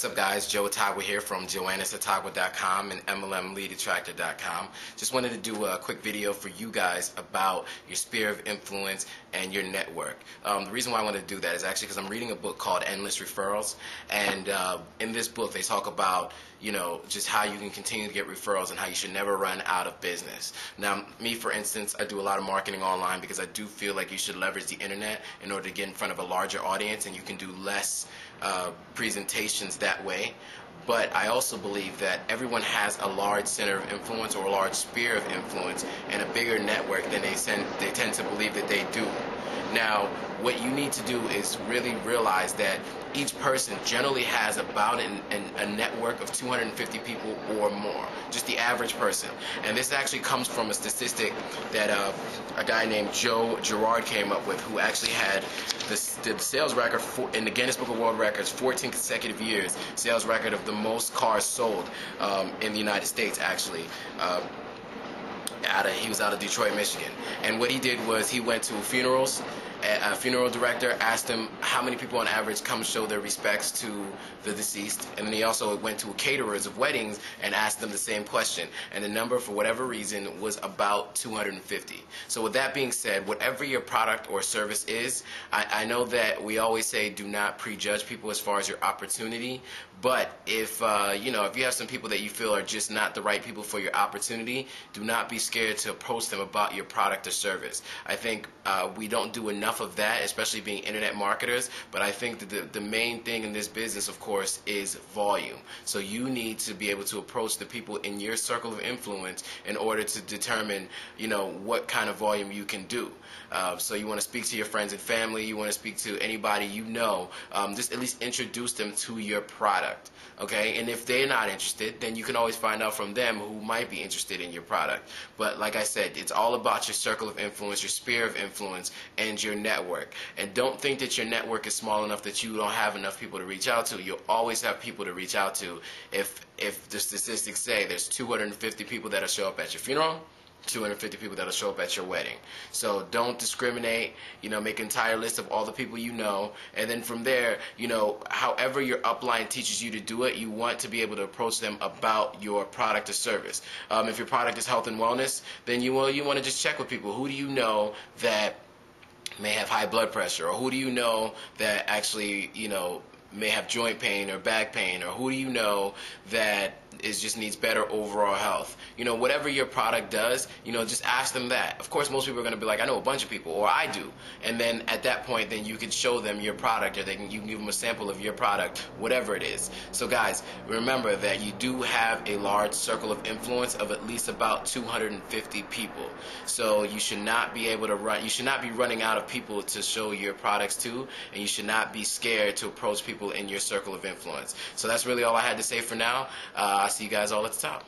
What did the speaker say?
What's up, guys? Joe Atagua here from joannasatagua.com and MLMLeadAttractor.com. Just wanted to do a quick video for you guys about your sphere of influence and your network. The reason why I wanted to do that is actually because I'm reading a book called Endless Referrals, and in this book they talk about, just how you can continue to get referrals and how you should never run out of business. Now, me, for instance, I do a lot of marketing online because I do feel like you should leverage the internet in order to get in front of a larger audience, and you can do less presentations that way. But I also believe that everyone has a large center of influence or a large sphere of influence and a bigger network than they tend to believe that they do. Now, what you need to do is really realize that each person generally has about a network of 250 people or more, just the average person. And this actually comes from a statistic that a guy named Joe Girard came up with, who actually had the sales record in the Guinness Book of World Records, 14 consecutive years, sales record of the most cars sold in the United States, actually. He was out of Detroit, Michigan. And what he did was he went to funerals. A funeral director asked him how many people on average come show their respects to the deceased, and then he also went to caterers of weddings and asked them the same question, and the number, for whatever reason, was about 250. So with that being said, whatever your product or service is, I know that we always say do not prejudge people as far as your opportunity, but if if you have some people that you feel are just not the right people for your opportunity, do not be scared to approach them about your product or service. I think we don't do enough of that, especially being internet marketers, but I think that the main thing in this business, of course, is volume. So you need to be able to approach the people in your circle of influence in order to determine, what kind of volume you can do. So you want to speak to your friends and family, you want to speak to anybody just at least introduce them to your product, okay? And if they're not interested, then you can always find out from them who might be interested in your product. But like I said, it's all about your circle of influence, your sphere of influence, and your network. And don't think that your network is small enough that you don't have enough people to reach out to. You'll always have people to reach out to. If the statistics say there's 250 people that'll show up at your funeral, 250 people that'll show up at your wedding. So don't discriminate, make an entire list of all the people you know, and then from there, however your upline teaches you to do it, you want to be able to approach them about your product or service. If your product is health and wellness, then you want to just check with people. Who do you know that may have high blood pressure, or who do you know that actually, may have joint pain or back pain, or who do you know that just needs better overall health? Whatever your product does, just ask them that. Of course, most people are going to be like, I know a bunch of people, or I do. And then at that point, then you can show them your product, or you can give them a sample of your product, whatever it is. So guys, remember that you do have a large circle of influence of at least about 250 people. So you should not be running out of people to show your products to, and you should not be scared to approach people in your circle of influence. So that's really all I had to say for now. I'll see you guys all at the top.